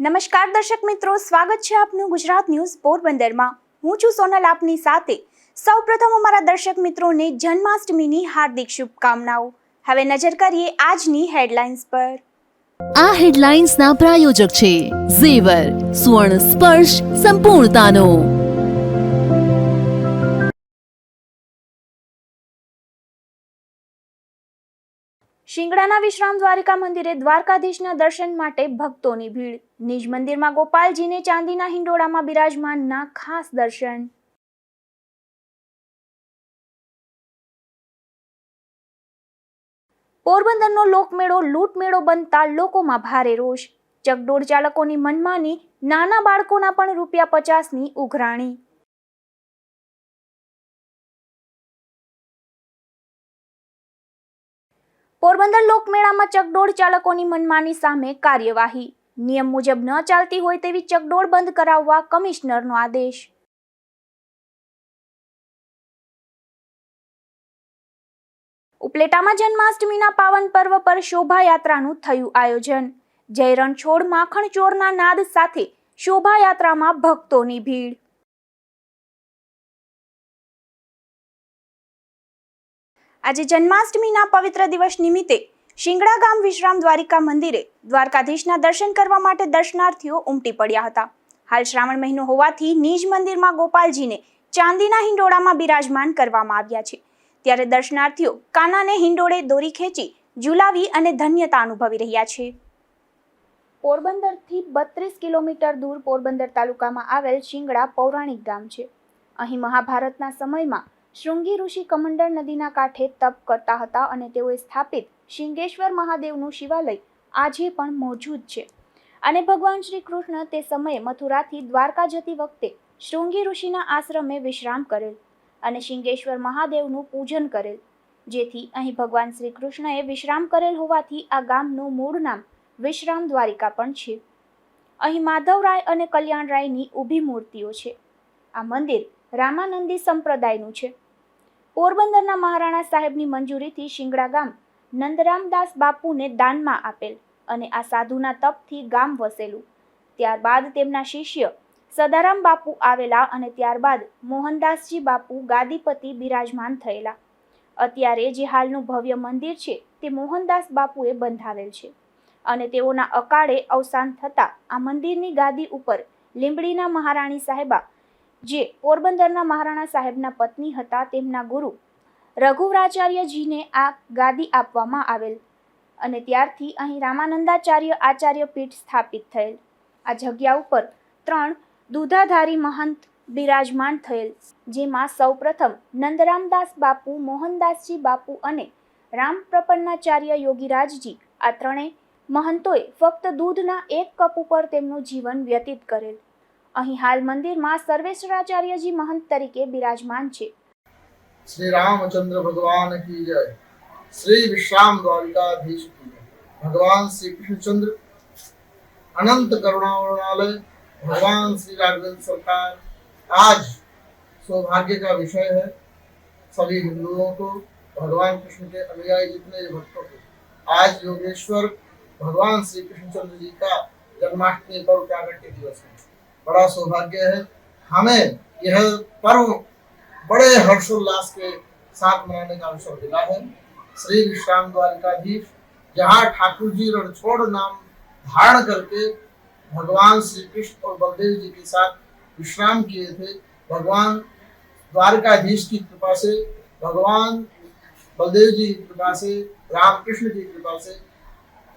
નમસ્કાર દર્શક મિત્રો, સ્વાગત છે આપનું ગુજરાત ન્યૂઝ પોરબંદરમાં। હું છું સોનલ આપની સાથે। સૌપ્રથમ અમારા દર્શક મિત્રોને જન્માષ્ટમીની હાર્દિક શુભકામનાઓ। હવે નજર કરીએ આજની હેડલાઇન્સ પર। આ હેડલાઇન્સના પ્રાયોજક છે ઝેવર, સ્વર્ણ સ્પર્શ સંપૂર્ણતાનો। શિંગડાના વિશ્રામ દ્વારિકા મંદિરે દ્વારકાધીશના દર્શન માટે ભક્તોની ભીડ। નિજ મંદિરમાં ગોપાલજીને ચાંદીના હિંડોળામાં બિરાજમાનના ખાસ દર્શન। પોરબંદરનો લોકમેળો લૂંટમેળો બનતા લોકોમાં ભારે રોષ। ચકડોળ ચાલકોની મનમાની, નાના બાળકોના પણ ₹50ની ઉઘરાણી। પોરબંદર લોકમેળામાં ચકડોળ ચાલકોની મનમાની સામે કાર્યવાહી। નિયમ મુજબ ન ચાલતી હોય તેવી ચકડોળ બંધ કરાવવા કમિશનરનો આદેશ। ઉપલેટામાં જન્માષ્ટમીના પાવન પર્વ પર શોભાયાત્રાનું થયું આયોજન। જય રણછોડ માખણ ચોરના નાદ સાથે શોભાયાત્રામાં ભક્તોની ભીડ। આજે જન્માષ્ટમીના પવિત્ર દિવસ નિમિત્તે શિંગડા ગામ વિશ્રામ દ્વારિકા મંદિરે દ્વારકાધીશના દર્શન કરવા માટે દર્શનાર્થીઓ ઉમટી પડ્યા હતા। હાલ શ્રાવણ મહિનો હોવાથી નિજ મંદિરમાં ગોપાલજીને ચાંદીના હિંડોળામાં બિરાજમાન કરવામાં આવ્યા છે, ત્યારે દર્શનાર્થીઓ કાનાને હિંડોળે દોરી ખેંચી ઝુલાવી અને ધન્યતા અનુભવી રહ્યા છે। પોરબંદરથી 32 કિલોમીટર દૂર પોરબંદર તાલુકામાં આવેલ શિંગડા પૌરાણિક ગામ છે। અહીં મહાભારતના સમયમાં શૃંગી ઋષિ કમંડળ નદીના કાંઠે તપ કરતા હતા અને તેઓએ સ્થાપિત શિંગેશ્વર મહાદેવનું શિવાલય આજે પણ મોજૂદ છે। અને ભગવાન શ્રી કૃષ્ણ તે સમયે મથુરાથી દ્વારકા જતી વખતે શૃંગી ઋષિના આશ્રમે વિશ્રામ કરેલ અને શિંગેશ્વર મહાદેવનું પૂજન કરેલ, જેથી અહીં ભગવાન શ્રી કૃષ્ણએ વિશ્રામ કરેલ હોવાથી આ ગામનું મૂળ નામ વિશ્રામ દ્વારિકા પણ છે। અહીં માધવરાય અને કલ્યાણરાયની ઊભી મૂર્તિઓ છે। આ મંદિર રામાનંદી સંપ્રદાયનું છે। પોરબંદરના મહારાણા સાહેબની મંજૂરીથી શિંગડા ગામ નંદરામદાસ બાપુને દાનમાં આપેલ અને આ સાધુના તપથી ગામ વસેલું। ત્યારબાદ તેમના શિષ્ય સદારામ બાપુ આવેલા અને ત્યારબાદ મોહનદાસજી બાપુ ગાદીપતિ બિરાજમાન થયેલા। અત્યારે જે હાલનું ભવ્ય મંદિર છે તે મોહનદાસ બાપુએ બંધાવેલ છે અને તેઓના અકાળે અવસાન થતા આ મંદિરની ગાદી ઉપર લીંબડીના મહારાણી સાહેબા, જે પોરબંદરના મહારાણા સાહેબના પત્ની હતા, તેમના ગુરુ રઘુવરાચાર્યજીને આ ગાદી આપવામાં આવેલ અને ત્યારથી અહીં રામાનંદાચાર્ય આચાર્ય પીઠ સ્થાપિત થયેલ। આ જગ્યા ઉપર 3 દુધાધારી મહંત બિરાજમાન થયેલ, જેમાં સૌપ્રથમ નંદરામદાસ બાપુ, મોહનદાસજી બાપુ અને રામપ્રપન્નાચાર્ય યોગીરાજજી, આ ત્રણેય મહંતોએ ફક્ત દૂધના 1 કપ ઉપર તેમનું જીવન વ્યતીત કરેલ। અહીં હાલ મંદિરમાં સર્વેશ્વરાચાર્યજી મહંત તરીકે બિરાજમાન છે। श्री रामचंद्र भगवान की जय। श्री विश्राम द्वारिकाधीश की जय। भगवान श्री कृष्णचंद्र अनंत करुणावणालय भगवान श्री राघवेंद्र सरकार आज सौभाग्य का विषय है सभी हिंदुओं को, भगवान कृष्ण के अनुयायी जितने भक्तों को आज योगेश्वर भगवान श्री कृष्णचंद्र जी का जन्माष्टमी पर्व प्राकट्य दिवस है। बड़ा सौभाग्य है, हमें यह पर्व बड़े हर्षोल्लास के साथ मनाने का अवसर मिला है। श्री विश्राम द्वारिकाधीश जहाँ ठाकुर जी रणछोड़ नाम धारण करके भगवान श्री कृष्ण और बलदेव जी के साथ विश्राम किए थे, भगवान द्वारिकाधीश की कृपा से, भगवान बलदेव जी की कृपा से, रामकृष्ण की कृपा से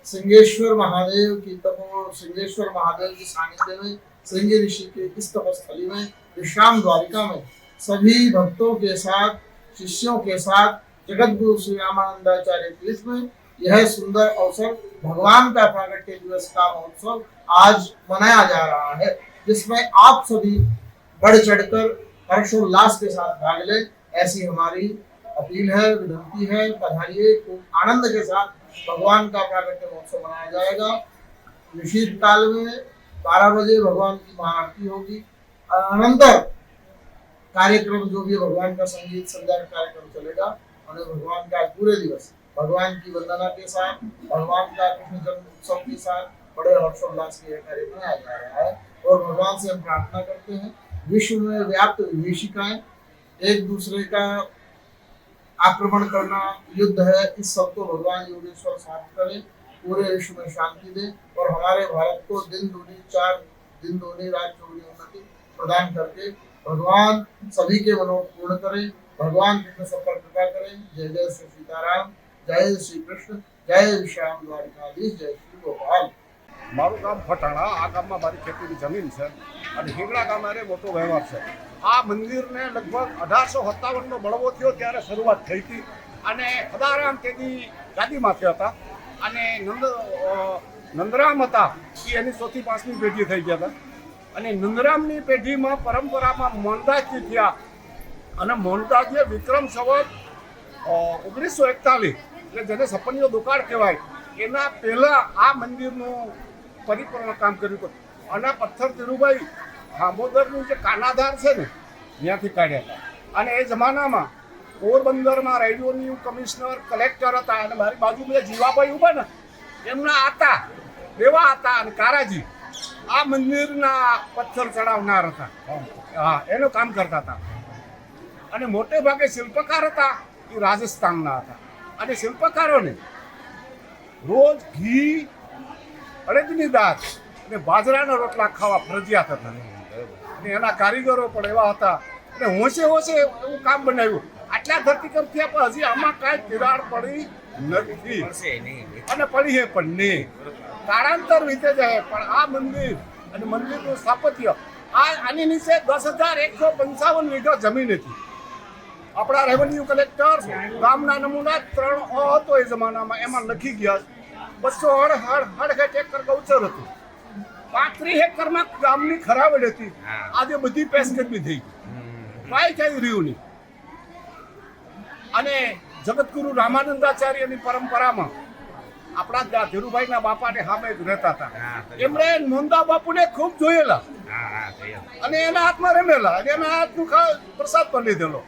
सिंगेश्वर महादेव की तपो सिंगेश्वर महादेव की सानिध्य में श्रृंगी ऋषि के इस तपस्थली में विश्राम द्वारिका में सभी भक्तों के साथ, शिष्यों के साथ जगत गुरु श्री रामानंदाचार्य पीठ में यह सुंदर अवसर भगवान का प्राकट्य दिवस का महोत्सव आज मनाया जा रहा है, जिसमें आप सभी बढ़ चढ़कर हर्षोल्लास के साथ भाग लें, ऐसी हमारी अपील है, विनती है। पधारिए, खूब आनंद के साथ भगवान का प्राकट्य महोत्सव मनाया जाएगा। निशीत काल में 12 बजे भगवान की महाआरती होगी। अनंतर कार्यक्रम जो भी भगवान का संगीत संध्या का कार्यक्रम चलेगा और भगवान का पूरे दिवस भगवान की वंदना के साथ, भगवान का कृष्ण जन्म उत्सव के साथ बड़े हर्षोल्लास के ये कार्य मनाया जा रहा है। और भगवान से हम प्रार्थना करते हैं, विश्व में व्याप्त विभीषिकाएं, एक दूसरे का आक्रमण करना युद्ध है, इस सबको भगवान योगेश्वर शांत करें, पूरे विश्व में शांति दे और हमारे भारत को दिन दूनी 4 दिन दूनी रात चौगुनी उन्नति प्रदान करके भगवान सभी के मनोरथ पूर्ण करें। भगवान कृष्ण सब पर कृपा करें। जय जय श्री सीताराम, जय श्री कृष्ण, जय विश्राम द्वारिकाधीश, जय श्री गोपाल। મારું ગામ ફટાણા, આ ગામમાં મારી ખેતીની જમીન છે અને હિંગળા ગામ મારે મોટો વ્યવહાર છે. આ મંદિરને લગભગ 1857નો બળવો થયો ત્યારે શરૂઆત થઈ હતી અને સદારામ તેની ગાદીમાંથી હતા અને નંદરામ હતા એ એની 4થી 5મી પેઢી થઈ ગયા હતા અને નંદરામની પેઢીમાં પરંપરામાં મોહનદાસજી થયા અને મોહનદાસજીએ વિક્રમ સંવત 1941 એટલે જેને સપનીઓ દુકાળ કહેવાય એના પહેલાં આ મંદિરનું પરિપૂર્ણ કામ કર્યું હતું અને પથ્થર ધીરુભાઈ હામોદરની જે કાનાધાર છે ને ત્યાંથી કાઢ્યા હતા અને એ જમાનામાં પોરબંદરમાં રેડિયોની કમિશનર કલેક્ટર હતા અને મારી બાજુમાં જીવાભાઈ ઉભા ને એમના હતા દેવા હતા અને કારાજી આ મંદિરના પથ્થર ચડાવનાર હતા. હા, એનું કામ કરતા હતા અને મોટે ભાગે શિલ્પકાર હતા એ રાજસ્થાનના હતા અને શિલ્પકારોને રોજ ઘી, અડદની દાળ અને બાજરાના રોટલા ખાવા ફરજિયાત હતા અને એના કારીગરો પણ એવા હતા અને હોશે એવું કામ બનાવ્યું. આટલા ધરતીકંપ થયા પણ હજી આમાં કાંઈ તિરાડ પડી નથી અને પડી છે પણ નહીં. કાળાંતર વીતે જાય પણ આ મંદિર અને મંદિરનું સ્થાપત્ય આની નીચે 10,155 વીઘા જમીન હતી. આપણા રેવન્યુ કલેક્ટર ગામના નમૂના 3 હતો એ જમાનામાં, એમાં લખી ગયા 268 એકર ગૌચર હતું, 35 એકરમાં ગામની ખરાવડ હતી. આજે બધી પેસ્કેટની થઈ કાંઈ રહ્યું નહીં. અને જગતગુરુ રામાનંદાચાર્યની પરંપરામાં આપણા ધીરુભાઈના બાપાને સામે જ રહેતા હતા. એમણે મોહનદાસ બાપુને ખૂબ જોયેલા અને એના હાથમાં રમેલા અને એના હાથનું પ્રસાદ પણ લીધેલો.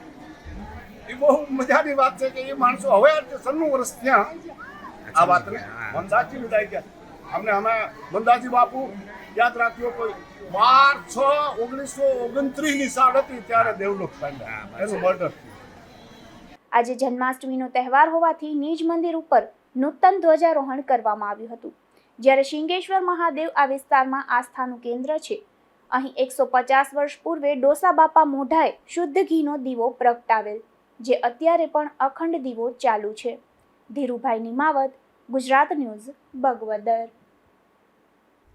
એ બહુ મજાની વાત છે કે એ માણસો હવે 96 વર્ષ ત્યાં આ વાતને મોહનદાસજી વિદાય ગયા. અમે મોહનદાસજી બાપુ યાદ રાખ્યો, કોઈ 12/6/1929ની સાલ હતી ત્યારે દેવલોક પામ્યા, એનું મર્ડર થયું. આજે જન્માષ્ટમીનો તહેવાર હોવાથી નિજ મંદિર ઉપર નૂતન ધ્વજારોહણ કરવામાં આવ્યું હતું. જ્યારે શિંગેશ્વર મહાદેવ આ વિસ્તારમાં આસ્થાનું કેન્દ્ર છે. અહીં 150 વર્ષ પૂર્વે ડોસા બાપા મોઢાએ શુદ્ધ ઘીનો દીવો પ્રગટાવેલ, જે અત્યારે પણ અખંડ દીવો ચાલુ છે. ધીરુભાઈ નિમાવત, ગુજરાત ન્યૂઝ, બગવદર.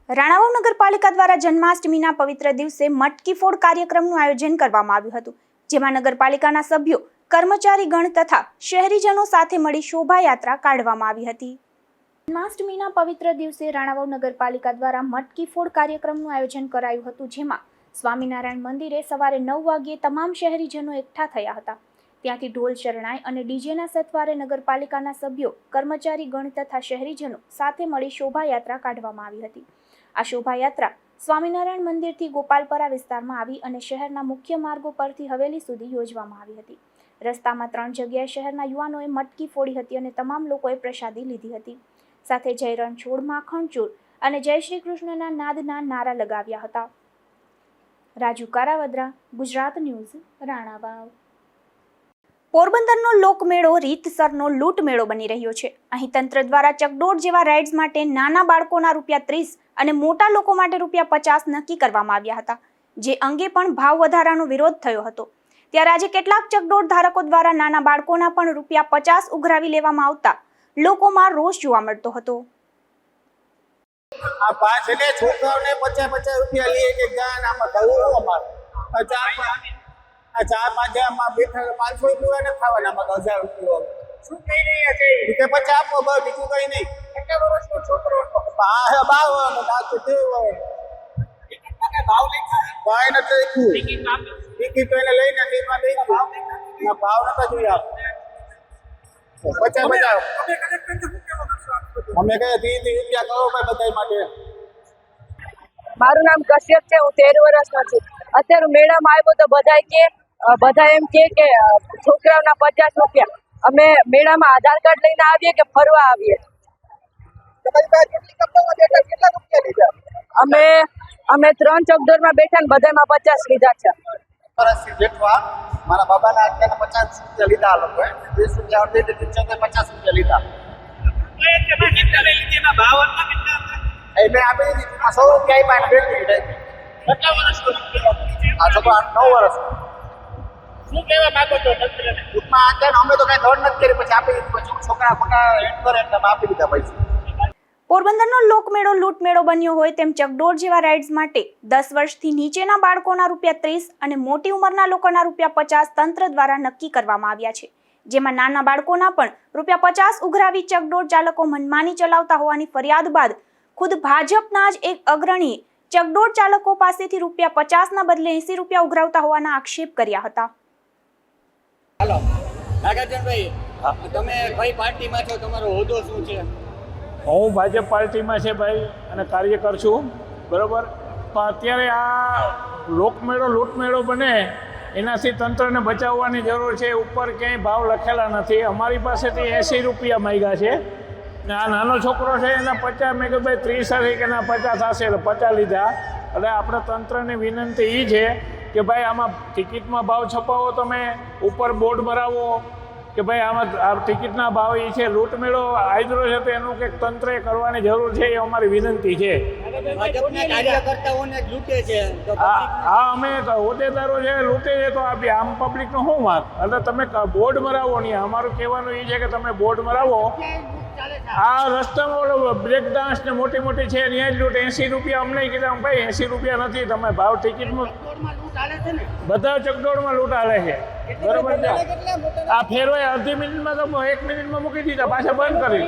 રાણાવાવ નગરપાલિકા દ્વારા જન્માષ્ટમીના પવિત્ર દિવસે મટકી ફોડ કાર્યક્રમનું આયોજન કરવામાં આવ્યું હતું, જેમાં નગરપાલિકાના સભ્યો, કર્મચારીગણ તથા શહેરીજનો સાથે મળી શોભાયાત્રા કાઢવામાં આવી હતી. જન્માષ્ટમીના પવિત્ર દિવસે રાણાવાવ નગરપાલિકા દ્વારા મટકી ફોડ કાર્યક્રમનું આયોજન કરાયું હતું, જેમાં સ્વામિનારાયણ મંદિરે સવારે 9 વાગ્યે તમામ શહેરીજનો એકઠા થયા હતા. ત્યાંથી ઢોલ શરણાઈ અને ડીજેના સથવારે નગરપાલિકાના સભ્યો, કર્મચારીગણ તથા શહેરીજનો સાથે મળી શોભાયાત્રા કાઢવામાં આવી હતી. આ શોભાયાત્રા સ્વામિનારાયણ મંદિરથી ગોપાલપરા વિસ્તારમાં આવી અને શહેરના મુખ્ય માર્ગો પરથી હવેલી સુધી યોજવામાં આવી હતી. રસ્તામાં 3 જગ્યાએ શહેરના યુવાનોએ મટકી ફોડી હતી અને તમામ લોકોએ પ્રસાદી લીધી હતી. સાથે જય રણછોડ, માખણચોર અને જય શ્રી કૃષ્ણના નાદના નારા લગાવ્યા હતા. રાજુ કારાવદ્રા, ગુજરાત ન્યૂઝ, રાણાવાવ. પોરબંદરનો લોકમેળો રીતસરનો લૂંટ મેળો બની રહ્યો છે. અહીં તંત્ર દ્વારા ચકડોળ જેવા રાઇડ્સ માટે નાના બાળકોના ₹30 અને મોટા લોકો માટે ₹50 નક્કી કરવામાં આવ્યા હતા, જે અંગે પણ ભાવ વધારાનો વિરોધ થયો હતો. ત્યારે આજે કેટલાક ચકડોળ ધારકો દ્વારા નાના બાળકોના પણ ₹50 ઉઘરાવી લેવામાં આવતા લોકોમાં રોષ જોવા મળતો હતો. આ 5 ને છોકરાઓને 50 રૂપિયા લે કે ગાન આમાં દઉં અમાર આ 4-5 આમાં બેઠા 500 રૂપિયા ને ખાવાના આમાં 1000 રૂપિયા શું કહી રહ્યા છે કે 50 આપો બસ બીજું કઈ નહીં. કેટલા વર્ષનો છોકરો? 52 દાંત તે ભાવ લખ્યું ભાઈ નથી લખ્યું ટિકિટ તો એને લઈને તેમાં દઈ ના ભાવ નતા જોયા 50 અમે કઈ 30 રૂપિયા કરો ભાઈ બધા માટે. મારું નામ કશ્યપ છે, હું 13 વર્ષનો છું. અત્યારે મેળામાં આવ્યો તો બધા એમ કે છોકરાઓના 50 રૂપિયા. અમે મેળામાં આધાર કાર્ડ લઈને આવીએ કે ફરવા આવીએ? તમારી પાસે કેટલી કંપનીમાં બેઠા કેટલા રૂપિયા લીધા? અમે 3 ચકડોળમાં બેઠા ને બધામાં 50 લીધા છે. વર્ષથી બેઠવા મારા બાબાના અત્યારે 50 રૂપિયા લીધા આ લોકોએ. 20 રૂપિયા અડધી હતી 50 રૂપિયા લીધા. એટલે આપી દીધી 100 રૂપિયા આપ્યા બેઠી લીધા. કેટલા વર્ષનો આ છોકરો 8-9 વર્ષ. શું કહેવા માંગો છો ટૂંકમાં અત્યારે અમે તો કઈ દોડ નથી કરી પછી આપી દીધી. પછી છોકરા ખોટા એડ કરે એટલે આપી દીધા પૈસા. પોરબંદરનો લોકમેળો લૂંટમેળો બન્યો હોય તેમ ચકડોળ જેવા રાઇડ્સ માટે 10 વર્ષથી નીચેના બાળકોના ₹30 અને મોટી ઉંમરના લોકોના ₹50 તંત્ર દ્વારા નક્કી કરવામાં આવ્યા છે, જેમાં નાના બાળકોના પણ ₹50 ઉઘરાવી ચકડોળ ચાલકો મનમાની ચલાવતા હોવાની ફરિયાદ બાદ ખુદ ભાજપના જ એક અગ્રણીએ ચકડોળ ચાલકો પાસેથી ₹50ના બદલે ₹80 ઉઘરાવતા હોવાના આક્ષેપ કર્યા હતા. હાલો નાગાર્જુનભાઈ, તમે કઈ પાર્ટીમાં છો? તમારો હોદ્દો શું છે? હું ભાજપ પાર્ટીમાં છે ભાઈ અને કાર્યકર છું, બરાબર. પણ અત્યારે આ લોકમેળો લૂંટમેળો બને એનાથી તંત્રને બચાવવાની જરૂર છે. ઉપર ક્યાંય ભાવ લખેલા નથી. અમારી પાસેથી ₹80 માંગ્યા છે ને આ નાનો છોકરો છે એના 50. મેં કહ્યું ભાઈ 30 હશે કે ના 50 હશે એટલે 50 લીધા. એટલે આપણે તંત્રની વિનંતી એ છે કે ભાઈ આમાં ટિકિટમાં ભાવ છપાવો, તમે ઉપર બોર્ડ મરાવો કે ભાઈ આમાં આ ટિકિટના ભાવ એ છે. લૂંટમેળો આદરો છે તો એનું કંઈક તંત્રએ કરવાની જરૂર છે, એ અમારી વિનંતી છે. ભાજપના કાર્યકર્તાઓને જ લૂંટે છે. હા, અમે હોદ્દેદારો છે લૂંટે છે તો આપી આમ પબ્લિકનો શું વાત? એટલે તમે બોર્ડ મરાવો નહીં. અમારું કહેવાનું એ છે કે તમે બોર્ડ મરાવો. આ રસ્તામાં બ્રેક ડાન્સ ને મોટી મોટી છે ત્યાં જ લૂંટ. ₹80 અમને કીધા ભાઈ ₹80 નથી, તમે ભાવ ટિકિટમાં બધા ચકડોળમાં લૂંટ હાલે છે, બરોબર છે. આ ફેરવાય અડધી મિનિટમાં તો 1 મિનિટમાં મૂકી દીધા, પાછા બંધ કરી.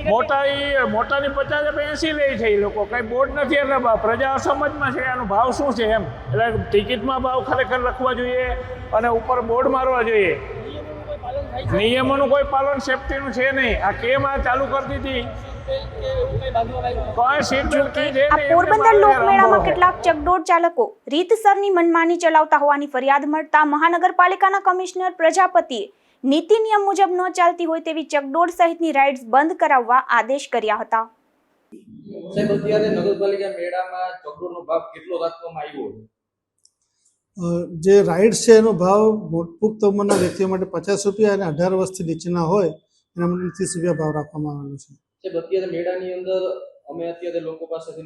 મોટાની 50 80 લે છે એ લોકો. કઈ બોર્ડ નથી એટલે પ્રજા અસમજમાં છે આનો ભાવ શું છે એમ. એટલે ટિકિટમાં ભાવ ખરેખર લખવા જોઈએ અને ઉપર બોર્ડ મારવા જોઈએ. નિયમોનું કોઈ પાલન સેફટીનું છે નહીં. આ કેમ આ ચાલુ કરી દીધી? પોરબંદર લોકમેળામાં કેટલાક ચકડોળ ચાલકો રીતસરની મનમાની ચલાવતા હોવાની ફરિયાદ મળતા મહાનગરપાલિકાના કમિશનર પ્રજાપતિએ નીતિ નિયમ મુજબ ન ચાલતી હોય તેવી ચકડોળ સહિતની રાઇડ્સ બંધ કરાવવા આદેશ કર્યા હતા. સાહેબ, અત્યારે નગરપાલિકા મેળામાં ચકડોળનો ભાવ કેટલો રાખવામાં આવ્યો? જે રાઇડ્સ છે એનો ભાવ પુખ્ત ઉંમરના વ્યક્તિઓ માટે ₹50 અને 18 વર્ષથી નીચેના હોય એના માટે ₹30 ભાવ રાખવામાં આવેલો છે. સાહેબ, અત્યારે મેળાની અંદર અમે અત્યારે લોકો પાસેથી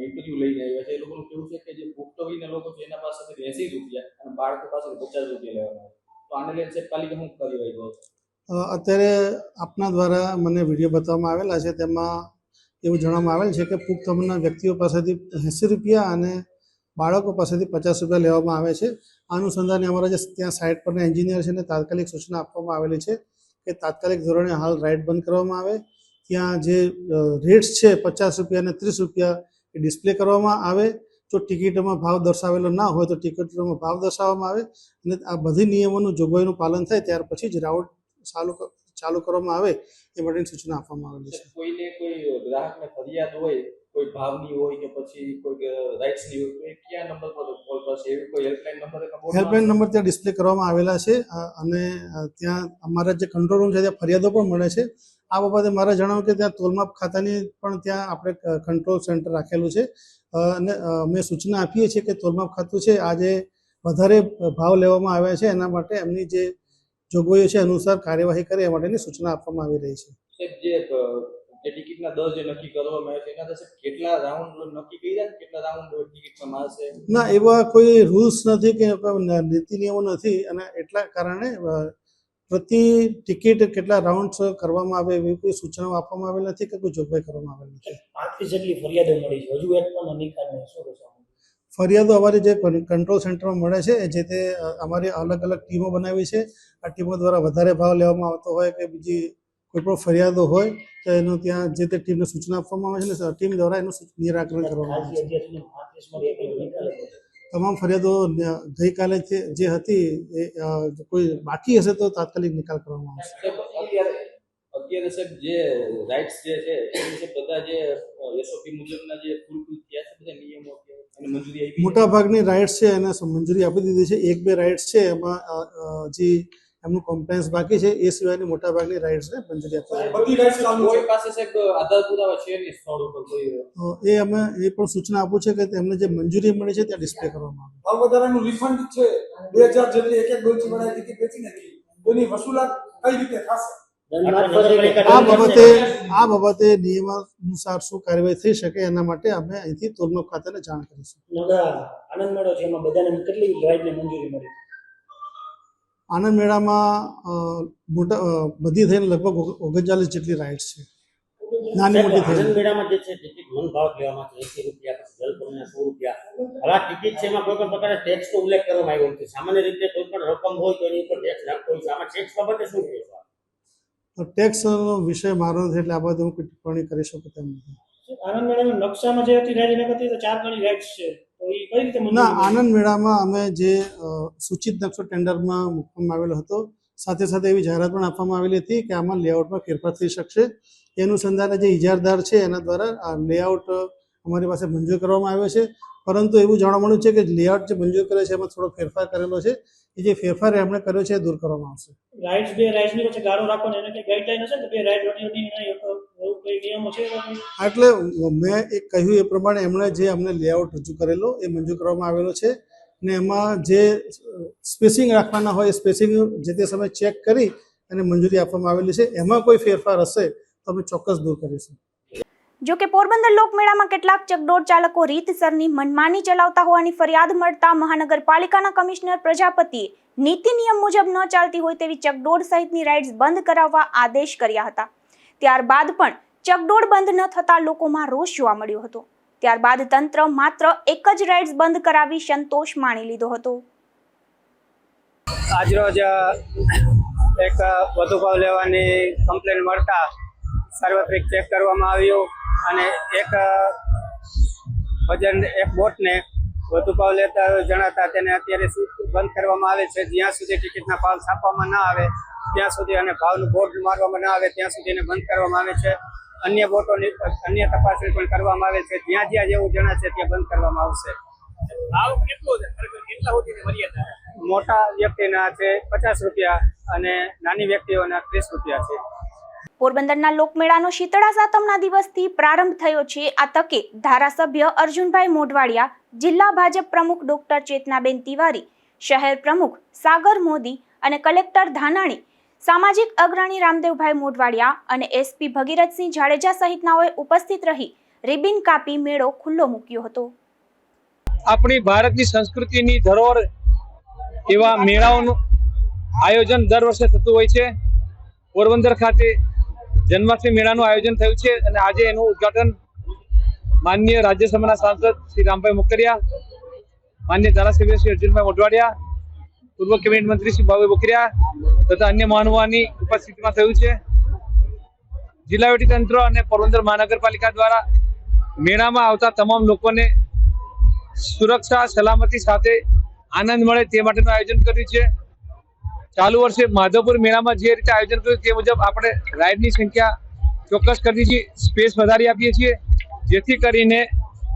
ઇન્ટરવ્યુ લઈને આવ્યા છે. એ લોકોનું કેવું છે કે જે પુખ્ત વયના લોકો છે એના પાસેથી ₹80 અને બાળકો પાસેથી ₹50 લેવામાં આવે. તો આને લઈને સાહેબ પાલિકા શું કાર્યવાહી કરે છે? અત્યારે આપના દ્વારા મને વિડીયો બતાવવામાં આવેલા છે, તેમાં એવું જણાવવામાં આવેલ છે કે પુખ્ત ઉંમરના વ્યક્તિઓ પાસેથી ₹80 અને બાળકો પાસેથી ₹50 લેવામાં આવે છે. આ અનુસંધાને અમારા જે ત્યાં સાઇટ પરના એન્જિનિયર છે ને તાત્કાલિક સૂચના આપવામાં આવેલી છે કે તાત્કાલિક ધોરણે હાલ રાઇડ બંધ કરવામાં આવે. ત્યાં જે રેટ્સ છે ₹50 અને ₹30 એ ડિસ્પ્લે કરવામાં આવે. જો ટિકિટોમાં ભાવ દર્શાવેલો ના હોય તો ટિકિટોમાં ભાવ દર્શાવવામાં આવે અને આ બધી નિયમોનું જોગવાઈનું પાલન થાય ત્યાર પછી જ રાઉન્ડ ચાલુ કરવામાં આવે એ માટેની સૂચના આપવામાં આવેલી છે. કોઈને કોઈ ગ્રાહકને ફરિયાદ હોય, કોઈ ભાવની હોય કે પછી કોઈ રાઇટ્સની હોય, તો એ કયા નંબર પર કોલ કરશે? એવી કોઈ હેલ્પલાઇન નંબર? હેલ્પલાઇન નંબર ત્યાં ડિસ્પ્લે કરવામાં આવેલા છે અને ત્યાં અમારા જે કંટ્રોલ રૂમ છે ત્યાં ફરિયાદો પણ મળે છે. આ બાબતે મારે જણાવ્યું કે ત્યાં તોલમાપ ખાતાની પણ ત્યાં આપણે કંટ્રોલ સેન્ટર રાખેલું છે અને અમે સૂચના આપીએ છીએ કે તોલમાપ ખાતું છે આ જે વધારે ભાવ લેવામાં આવ્યા છે એના માટે એમની જે જોગવાઈઓ છે અનુસાર કાર્યવાહી કરે એ માટેની સૂચના આપવામાં આવી રહી છે. જે ટિકિટના દર જે નક્કી કરવામાં આવે છે એના પાસે કેટલા રાઉન્ડ નક્કી કર્યા? કેટલા રાઉન્ડ ટિકિટમાં મારશે? ના, એવા કોઈ રૂલ્સ નથી કે નીતિ નિયમો નથી અને એટલા કારણે પ્રતિ ટિકિટ કેટલા રાઉન્ડ્સ કરવામાં આવે એવી કોઈ સૂચનાઓ આપવામાં આવેલ નથી કે કોઈ જોગવાઈ કરવામાં આવેલ નથી. 35 જેટલી ફરિયાદો મળી છે, હજુ એક પણ નિકાલ નહીં. શું કહેશો? ફરિયાદો અમારી જે કંટ્રોલ સેન્ટરમાં મળે છે જે તે અમારી અલગ અલગ ટીમો બનાવી છે. આ ટીમો દ્વારા વધારે ભાવ લેવામાં આવતો હોય કે બીજી કોઈ પણ ફરિયાદો હોય તો એનું ત્યાં જે તે ટીમને સૂચના આપવામાં આવે છે ને ટીમ દ્વારા એનું નિરાકરણ કરવામાં આવે છે. તમામ ફરિયાદો ગઈકાલે જે હતી એ કોઈ બાકી હશે તો તાત્કાલિક નિકાલ કરવામાં આવશે. અત્યારે સાહેબ જે રાઇટ્સ જે છે એ બધા જે એસઓપી મુજબના જે ફૂલફિલ થયા છે બધા નિયમો અને મંજૂરી આપી? મોટા ભાગની રાઇટ્સ છે એને મંજૂરી આપી દીધી છે. 1-2 રાઇટ્સ છે એમાં જે એમનું કોમ્પ્લાયન્સ બાકી છે. એ સિવાયની મોટાભાગની રાઇડ્સને મંજૂરી આપવામાં બધી રાઇડ્સ ચાલુ છે. કોઈ પાસે સાહેબ આધાર પુરાવા છે નહીં સ્થળ ઉપર કોઈ તો એ અમે એ પણ સૂચના આપું છે કે તેમને જે મંજૂરી મળી છે ત્યાં ડિસ્પ્લે કરવામાં આવે. ભાવ વધારાનું રિફંડ છે 2000 જેટલી એક ડોલચી વાળા ટિકિટ વેચી નથી, તેની વસૂલાત કઈ રીતે થશે? આ બાબતે નિયમ અનુસાર શું કાર્યવાહી થઈ શકે એના માટે અમે અહીંથી તોરનો ખાતાને જાણ કરીશું. આનંદ મેળો છે એમાં બધાને કેટલી રાઇડને મંજૂરી મળી? આનંદ મેળામાં બધી થઈને લગભગ 39 જેટલી રાઇડ્સ છે, નાની મોટી થઈને. આનંદ મેળામાં જે છે ટિકિટ મન ભાવ લેવામાં છે 80 રૂપિયા, પછી જલપરના 100 રૂપિયા. હવે આ ટિકિટ છે એમાં કોઈ પણ પ્રકારે ટેક્સનો ઉલ્લેખ કરવામાં આવ્યો નથી. સામાન્ય રીતે કોઈ પણ રકમ હોય તો એની ઉપર ટેક્સ લાગતો હોય છે. આમાં ટેક્સ બાબતે શું કહેશો? ટેક્સનો વિષય મારો નથી એટલે આ બાબતે હું કોઈ ટિપ્પણી કરી શકું તેમ નથી. આનંદ મેળાના નકશામાં જે હતી રાઇડ એના કરતાં તો 4 ગણી રાઇડ્સ છે, તો એ કઈ રીતે ના, આનંદ મેળામાં અમે જે સૂચિત નકશો ટેન્ડરમાં મૂકવામાં આવેલો હતો, સાથે સાથે એવી જાહેરાત પણ આપવામાં આવેલી હતી કે આમાં લેઆઉટમાં ફેરફાર થઈ શકશે. એ અનુસંધાને જે ઇજારદાર છે એના દ્વારા આ લેઆઉટ અમારી પાસે મંજૂર કરવામાં આવ્યો છે, પરંતુ એવું જાણવા મળ્યું છે કે લેઆઉટ જે મંજૂર કરે છે એમાં થોડો ફેરફાર કરેલો છે. એ જે ફેરફાર એમણે કર્યો છે એ દૂર કરવામાં આવશે. રાઇડ્સ બે રાઇડ્સની વચ્ચે ગાળો રાખવાનો એને કઈ ગાઈડલાઈન હશે ને? બે રાઇડ વચ્ચે એવું કઈ નિયમો છે? એટલે મેં એક કહ્યું એ પ્રમાણે એમણે જે અમને લેઆઉટ રજૂ કરેલો એ મંજૂર કરવામાં આવેલો છે, ને એમાં જે સ્પેસિંગ રાખવાના હોય એ સ્પેસિંગ જે તે સમયે ચેક કરી અને મંજૂરી આપવામાં આવેલી છે. એમાં કોઈ ફેરફાર હશે તો અમે ચોક્કસ દૂર કરીશું. જો કે પોરબંદર લોકમેળામાં કેટલાક ચકડોળ ચાલકો રીતસરની મનમાની ચલાવતા હોવાની ફરિયાદ મળતા મહાનગરપાલિકાના કમિશનર પ્રજાપતિએ નીતિ નિયમ મુજબ ન ચાલતી હોય તેવી ચકડોળ સહિતની રાઇડ્સ બંધ કરાવવા આદેશ કર્યા હતા. ત્યારબાદ પણ ચકડોળ બંધ ન થતા લોકોમાં રોષ જોવા મળ્યો હતો. ત્યારબાદ તંત્ર માત્ર એક જ રાઇડ્સ બંધ કરાવી સંતોષ માણી લીધો હતો. આજરોજ એક વધુ ભાવ લેવાની કમ્પ્લેન મળતા સાર્વત્રિક ચેક કરવામાં આવ્યું અને એક બોટને વધુ ભાવ લેતા જણાતા તેને અત્યારે બંધ કરવામાં આવે છે. જ્યાં સુધી ટિકિટના ભાવ છાપવામાં ના આવે ત્યાં સુધી અને ભાવનું બોર્ડ મારવામાં ના આવે ત્યાં સુધી એને બંધ કરવામાં આવે છે. અન્ય બોટોની અન્ય તપાસણી પણ કરવામાં આવે છે. જ્યાં જ્યાં જેવું જણાશે ત્યાં બંધ કરવામાં આવશે. ભાવ કેટલો છે? કેટલા સુધીની મર્યાદા? મોટા વ્યક્તિના છે 50 રૂપિયા અને નાની વ્યક્તિઓના 30 રૂપિયા છે. પોરબંદરના લોકમેળાનો શીતળા સાતમના દિવસથી પ્રારંભ થયો છે. આ તકે ધારાસભ્ય અર્જુનભાઈ મોઢવાડિયા, જિલ્લા ભાજપ પ્રમુખ ડોક્ટર ચેતનાબેન તિવારી, શહેર પ્રમુખ સાગર મોદી અને કલેક્ટર ધાનાણી, સામાજિક અગ્રણી રામદેવભાઈ મોઢવાડિયા અને એસપી ભગીરથસિંહ જાડેજા સહિતનાઓએ ઉપસ્થિત રહી રિબિન કાપી મેળો ખુલ્લો મૂક્યો હતો. આપણી ભારતની સંસ્કૃતિની ધરોહર એવા મેળાઓનું આયોજન દર વર્ષે થતું હોય છે. પોરબંદર ખાતે જન્માષ્ટમી મેળાનું આયોજન થયું છે અને આજે એનું ઉદ્ઘાટન માનનીય રાજ્યસભાના સાંસદ શ્રી રામભાઈ મોકરિયા, માનનીય ધારાસભ્ય શ્રી અર્જુનભાઈ મોઢવાડિયા, પૂર્વ કેબિનેટ મંત્રી શ્રી ભાવેશ બોકરિયા તથા અન્ય મહાનુભાવોની ઉપસ્થિતિમાં થયું છે. જિલ્લા વહીવટીતંત્ર અને પોરબંદર મહાનગરપાલિકા દ્વારા મેળામાં આવતા તમામ લોકોને સુરક્ષા સલામતી સાથે આનંદ મળે તે માટેનું આયોજન કર્યું છે. ચાલુ વર્ષે માધવપુર મેળામાં જે રીતે આયોજન કર્યું તે મુજબ આપણે રાઇડની સંખ્યા ચોક્કસ કરી છીએ, સ્પેસ વધારી આપીએ છીએ, જેથી કરીને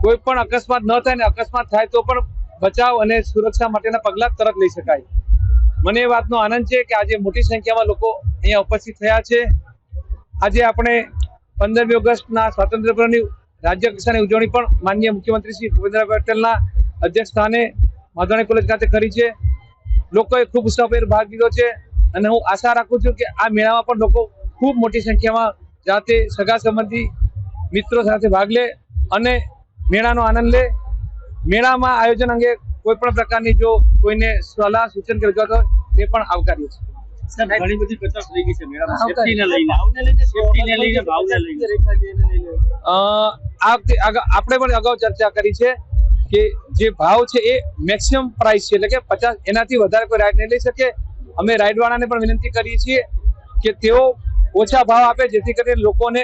કોઈ પણ અકસ્માત ન થાય ને અકસ્માત થાય તો પણ બચાવ અને સુરક્ષા માટેના પગલાં તરત લઈ શકાય. મને એ વાતનો આનંદ છે કે આજે મોટી સંખ્યામાં લોકો અહીંયા ઉપસ્થિત થયા છે. આજે આપણે 15મી ઓગસ્ટના સ્વાતંત્ર્ય પર્વની રાજ્ય કક્ષાની ઉજવણી પણ માનનીય મુખ્યમંત્રી શ્રી ભૂપેન્દ્રભાઈ પટેલના અધ્યક્ષ સ્થાને માધવણી કોલેજ ખાતે કરી છે. લોકોએ ખૂબ ઉત્સાહભેર ભાગ લીધો છે અને હું આશા રાખું છું કે આ મેળામાં પણ લોકો ખૂબ મોટી સંખ્યામાં જાતે સગા સંબંધી મિત્રો સાથે ભાગ લે અને મેળાનો આનંદ લે. મેળામાં આયોજન અંગે કોઈ પણ પ્રકારની જો કોઈને સલાહ સૂચન કે રજૂઆત હોય તે પણ આવકાર્ય છે. ઘણી બધી કચાશ થઈ ગઈ છે મેળામાં, સેફટીને લઈને, સેફટીને લઈને, ભાવને લઈને. આ વખતે આપણે પણ અગાઉ ચર્ચા કરી છે કે જે ભાવ છે એ મેક્સિમમ પ્રાઇસ છે, એટલે કે 50, એનાથી વધારે કોઈ રાઇડ નહીં લઈ શકે. અમે રાઇડ વાળાને પણ વિનંતી કરીએ છીએ કે તેઓ ઓછા ભાવ આપે જેથી કરીને લોકોને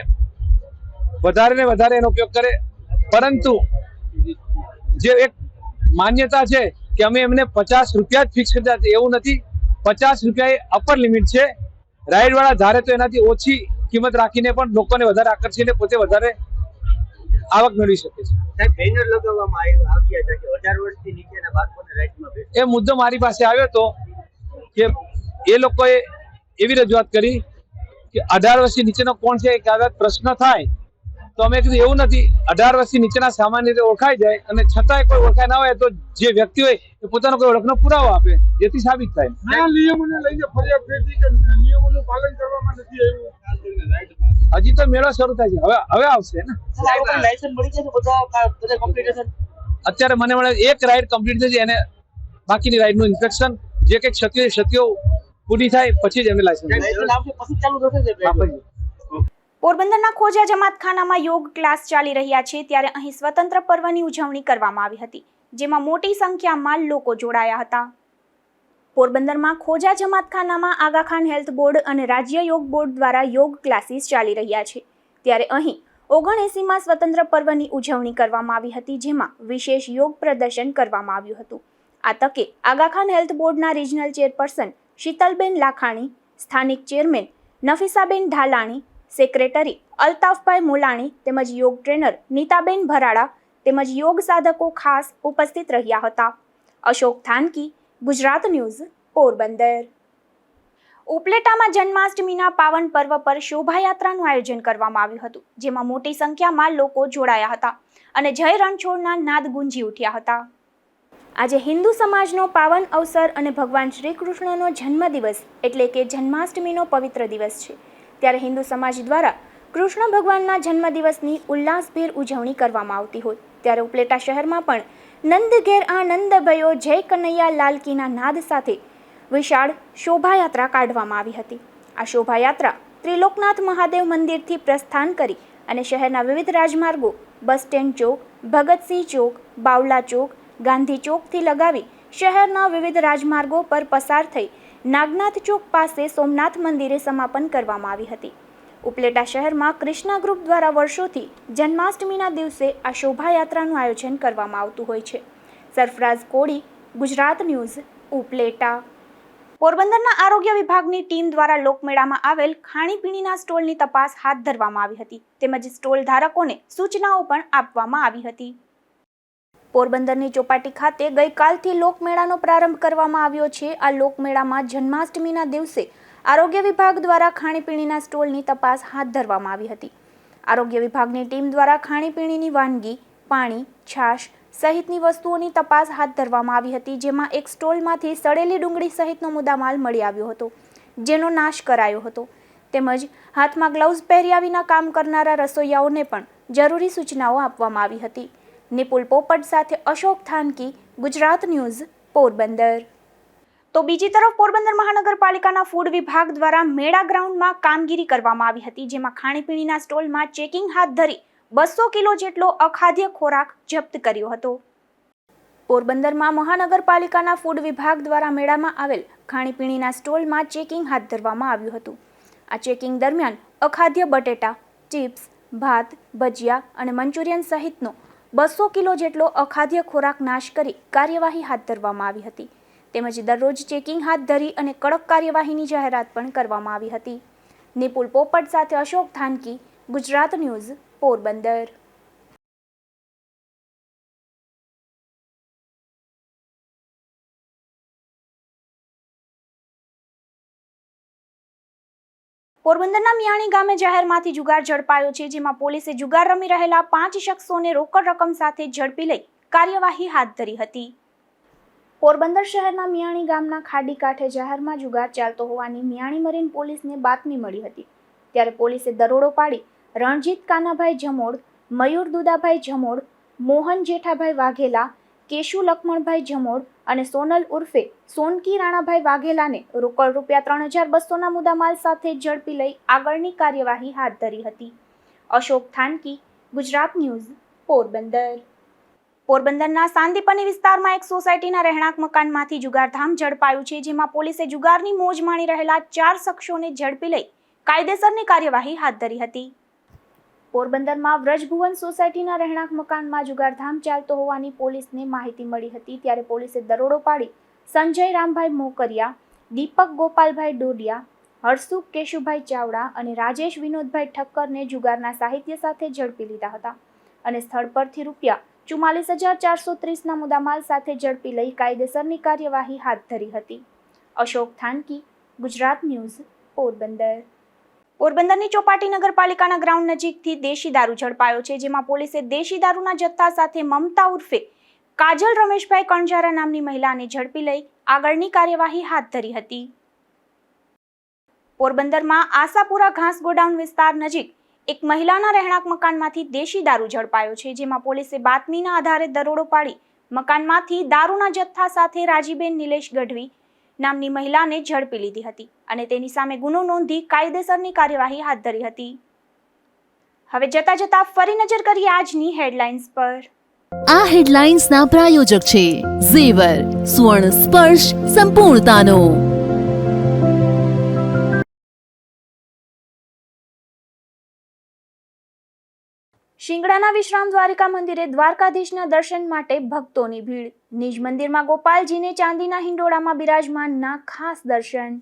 વધારે ને વધારે એનો ઉપયોગ કરે. પરંતુ જે એક માન્યતા છે કે અમે એમને 50 રૂપિયા જ ફિક્સ કર્યા છે, એવું નથી. 50 રૂપિયા એ અપર લિમિટ છે. રાઇડ વાળા ધારે તો એનાથી ઓછી કિંમત રાખીને પણ લોકોને વધારે આકર્ષીને પોતે વધારે આવક મેળવી શકે છે. બેનર લગાવવામાં આવ્યા છે કે 18 વર્ષથી નીચેના બાળકોને રાઇડમાં બેસવું. એ મુદ્દો મારી પાસે આવ્યો હતો કે એ લોકોએ એવી રજૂઆત કરી કે 18 વર્ષથી નીચેનો કોણ છે એ કદાચ પ્રશ્ન થાય તો અમે કીધું એવું નથી, 18 વર્ષથી નીચેના સામાન્ય રીતે ઓળખાઈ જાય અને છતાંય કોઈ ઓળખાય ના હોય તો જે વ્યક્તિ હોય એ પોતાનો કોઈ ઓળખનો પુરાવો આપે જેથી સાબિત થાય. નિયમોને લઈને ફરિયાદ થઈ હતી કે નિયમોનું પાલન કરવામાં નથી આવ્યું. હજી તો મેળો શરૂ થાય છે, હવે આવશે ને. લાયસન્સ મળી જશે બધા કમ્પ્લીટ? અત્યારે મને મળે એક રાઈડ કમ્પ્લીટ થઈ છે અને બાકીની રાઈડનું ઇન્સ્પેક્શન જે કંઈક ક્ષતિઓ પૂરી થાય પછી જ અમે લાયસન્સ ચાલુ થશે. પોરબંદરના ખોજા જમાતખાનામાં યોગ ક્લાસ ચાલી રહ્યા છે ત્યારે અહીં સ્વતંત્ર પર્વની ઉજવણી કરવામાં આવી હતી, જેમાં મોટી સંખ્યામાં લોકો જોડાયા હતા. પોરબંદરમાં ખોજા જમાતખાનામાં આગાખાન હેલ્થ બોર્ડ અને રાજ્ય યોગ બોર્ડ દ્વારા યોગ ક્લાસીસ ચાલી રહ્યા છે ત્યારે અહીં 79માં સ્વતંત્ર પર્વની ઉજવણી કરવામાં આવી હતી, જેમાં વિશેષ યોગ પ્રદર્શન કરવામાં આવ્યું હતું. આ તકે આગાખાન હેલ્થ બોર્ડના રિજનલ ચેરપર્સન શીતલબેન લાખાણી, સ્થાનિક ચેરમેન નફીસાબેન ઢાલાણી, સેક્રેટરી અલ્તાફભાઈ મુલાણી તેમજ યોગ ટ્રેનર નીતાબેન ભરાડા તેમજ યોગ સાધકો ખાસ ઉપસ્થિત રહ્યા હતા. અશોક થાનકી, ગુજરાત ન્યૂઝ, પોરબંદર. ઉપલેટામાં જન્માષ્ટમીના પાવન પર્વ પર શોભાયાત્રાનું આયોજન કરવામાં આવ્યું હતું, જેમાં મોટી સંખ્યામાં લોકો જોડાયા હતા અને જય રણછોડના નાદ ગુંજી ઉઠ્યા હતા. આજે હિન્દુ સમાજનો પાવન અવસર અને ભગવાન શ્રી કૃષ્ણનો જન્મદિવસ એટલે કે જન્માષ્ટમીનો પવિત્ર દિવસ છે ત્યારે હિન્દુ સમાજ દ્વારા કૃષ્ણ ભગવાનના જન્મદિવસની ઉલ્લાસભેર ઉજવણી કરવામાં આવતી હોય ત્યારે ઉપલેટા શહેરમાં પણ નંદ ઘેર આનંદ ભયો જય કનૈયા લાલકીના નાદ સાથે વિશાળ શોભાયાત્રા કાઢવામાં આવી હતી. આ શોભાયાત્રા ત્રિલોકનાથ મહાદેવ મંદિરથી પ્રસ્થાન કરી અને શહેરના વિવિધ રાજમાર્ગો બસ સ્ટેન્ડ ચોક, ભગતસિંહ ચોક, બાવલા ચોક, ગાંધી ચોકથી લગાવી શહેરના વિવિધ રાજમાર્ગો પર પસાર થઈ નાગનાથ ચોક પાસે સોમનાથ મંદિરે સમાપન કરવામાં આવી હતી. ઉપલેટા શહેરમાં ક્રિષ્ના ગ્રુપ દ્વારા વર્ષોથી જન્માષ્ટમીના દિવસે આ શોભાયાત્રાનું આયોજન કરવામાં આવતું હોય છે. સરફરાઝ કોડી, ગુજરાત ન્યૂઝ, ઉપલેટા. પોરબંદરના આરોગ્ય વિભાગની ટીમ દ્વારા લોકમેળામાં આવેલ ખાણીપીણીના સ્ટોલની તપાસ હાથ ધરવામાં આવી હતી તેમજ સ્ટોલ ધારકોને સૂચનાઓ પણ આપવામાં આવી હતી. પોરબંદરની ચોપાટી ખાતે ગઈકાલથી લોકમેળાનો પ્રારંભ કરવામાં આવ્યો છે. આ લોકમેળામાં જન્માષ્ટમીના દિવસે આરોગ્ય વિભાગ દ્વારા ખાણીપીણીના સ્ટોલની તપાસ હાથ ધરવામાં આવી હતી. આરોગ્ય વિભાગની ટીમ દ્વારા ખાણીપીણીની વાનગી, પાણી, છાશ સહિતની વસ્તુઓની તપાસ હાથ ધરવામાં આવી હતી, જેમાં એક સ્ટોલમાંથી સડેલી ડુંગળી સહિતનો મુદ્દામાલ મળી આવ્યો હતો, જેનો નાશ કરાયો હતો. તેમજ હાથમાં ગ્લવ્સ પહેર્યા વિના કામ કરનારા રસોઈયાઓને પણ જરૂરી સૂચનાઓ આપવામાં આવી હતી. નિપુલ પોપટ સાથે અશોક થાનકી, ગુજરાત ન્યૂઝ, પોરબંદર. તો બીજી તરફ પોરબંદર મહાનગરપાલિકાના ફૂડ વિભાગ દ્વારા મેળા ગ્રાઉન્ડમાં કામગીરી કરવામાં આવી હતી, જેમાં ખાણીપીણીના સ્ટોલમાં ચેકિંગ હાથ ધરી 200 કિલો જેટલો અખાદ્ય ખોરાક જપ્ત કર્યો હતો. પોરબંદરમાં મહાનગરપાલિકાના ફૂડ વિભાગ દ્વારા મેળામાં આવેલ ખાણીપીણીના સ્ટોલમાં ચેકિંગ હાથ ધરવામાં આવ્યું હતું. આ ચેકિંગ દરમિયાન અખાદ્ય બટેટા, ચિપ્સ, ભાત, ભજીયા અને મંચુરિયન સહિતનો 200 કિલો જેટલો અખાદ્ય ખોરાક નાશ કરી કાર્યવાહી હાથ ધરવામાં આવી હતી. તેમજ દરરોજ ચેકિંગ હાથ ધરી અને કડક કાર્યવાહીની જાહેરાત પણ કરવામાં આવી હતી. નિપુલ પોપટ સાથે અશોક થાનકી, ગુજરાત ન્યૂઝ, પોરબંદર. પોરબંદરના મિયાણી ગામે જાહેરમાંથી જુગાર ઝડપાયો છે, જેમાં પોલીસે જુગાર રમી રહેલા 5 શખ્સોને રોકડ રકમ સાથે ઝડપી લઈ કાર્યવાહી હાથ ધરી હતી. પોરબંદર શહેરના મિયાણી ગામના ખાડી કાંઠે જાહેરમાં જુગાર ચાલતો હોવાની મિયાણી મરીન પોલીસને બાતમી મળી હતી. ત્યારે પોલીસે દરોડો પાડી રણજીત કાનાભાઈ જમોડ, મયુર દુદાભાઈ જમોડ, મોહન જેઠાભાઈ વાઘેલા, કેશુ લક્ષ્મણભાઈ જમોડ અને સોનલ ઉર્ફે સોનકી રાણાભાઈ વાઘેલાને રોકડ રૂપિયા 3200ના મુદ્દામાલ સાથે ઝડપી લઈ આગળની કાર્યવાહી હાથ ધરી હતી. અશોક થાનકી, ગુજરાત ન્યૂઝ, પોરબંદર. પોરબંદરના સાંદીપની વિસ્તારમાં એક સોસાયટીના રહેણાંક મકાનમાંથી જુગારધામ ઝડપાયું છે, જેમાં પોલીસે જુગારની મોજ માણી રહેલા 4 શખ્સોને ઝડપી લઈ કાયદેસરની કાર્યવાહી હાથ ધરી હતી. પોરબંદરમાં વ્રજભુવન સોસાયટીના રહેણાંક મકાનમાં જુગારધામ ચાલતો હોવાની પોલીસને માહિતી મળી હતી. ત્યારે પોલીસે દરોડો પાડી સંજય રામભાઈ મોકરિયા, દીપક ગોપાલભાઈ ડોડિયા, હર્ષુક કેશુભાઈ ચાવડા અને રાજેશ વિનોદભાઈ ઠક્કરને જુગારના સાહિત્ય સાથે ઝડપી લીધા હતા અને સ્થળ પરથી રૂપિયા 44,430ના મુદ્દામાલ સાથે ઝડપી લઈ કાયદેસરની કાર્યવાહી હાથ ધરી હતી. અશોક થાનકી, ગુજરાત ન્યૂઝ પોરબંદર. પોરબંદરની ચોપાટી નગરપાલિકાના ગ્રાઉન્ડ નજીકથી દેશી દારૂ ઝડપાયો છે, જેમાં પોલીસે દેશી દારૂના જથ્થા સાથે મમતા ઉર્ફે કાજલ રમેશભાઈ કણઝારા નામની મહિલાને ઝડપી લઈ આગળની કાર્યવાહી હાથ ધરી હતી. પોરબંદરમાં આશાપુરા ઘાસ ગોડાઉન વિસ્તાર નજીક એક મહિલાના રહેણાંક મકાનમાંથી દેશી દારૂ ઝડપાયો છે, જેમાં પોલીસે બાતમીના આધારે દરોડો પાડી મકાનમાંથી દારૂના જથ્થા સાથે રાજીબેન નિલેશ ગઢવી નામની મહિલાને ઝડપી લીધી હતી અને તેની સામે ગુનો નોંધી કાયદેસરની કાર્યવાહી હાથ ધરી હતી. હવે જતા ફરી નજર કરીએ આજની હેડલાઇન્સ પર. આ હેડલાઇન્સના પ્રાયોજક છે ઝેવર, સુવર્ણ સ્પર્શ સંપૂર્ણતાનો. શિંગડાના વિશ્રામ દ્વારિકા મંદિરે દ્વારકાધીશના દર્શન માટે ભક્તોની ભીડ. નિજ મંદિરમાં ગોપાલજીને ચાંદીના હિંડોળામાં બિરાજમાનના ખાસ દર્શન.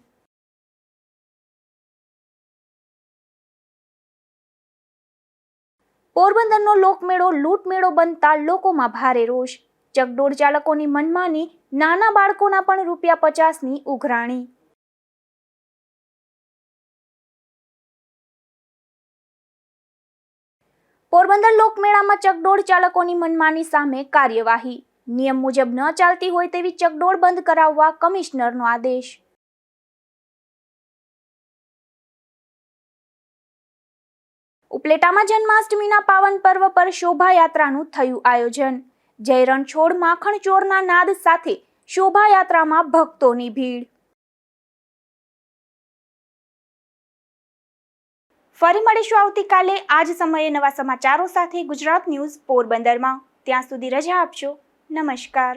પોરબંદરનો લોકમેળો લૂંટમેળો બનતા લોકોમાં ભારે રોષ. ચકડોળ ચાલકોની મનમાની, નાના બાળકોના પણ ₹50ની ઉઘરાણી. પોરબંદર લોકમેળામાં ચકડોળ ચાલકોની મનમાની સામે કાર્યવાહી. નિયમ મુજબ ન ચાલતી હોય તેવી ચકડોળ બંધ કરાવવા કમિશનરનો આદેશ. ઉપલેટામાં જન્માષ્ટમીના પાવન પર્વ પર શોભાયાત્રાનું થયું આયોજન. જય રણછોડ માખણ ચોરના નાદ સાથે શોભાયાત્રામાં ભક્તોની ભીડ. ફરી મળીશું આવતીકાલે આ જ સમયે નવા સમાચારો સાથે ગુજરાત ન્યૂઝ પોરબંદરમાં. ત્યાં સુધી રજા આપશો. નમસ્કાર.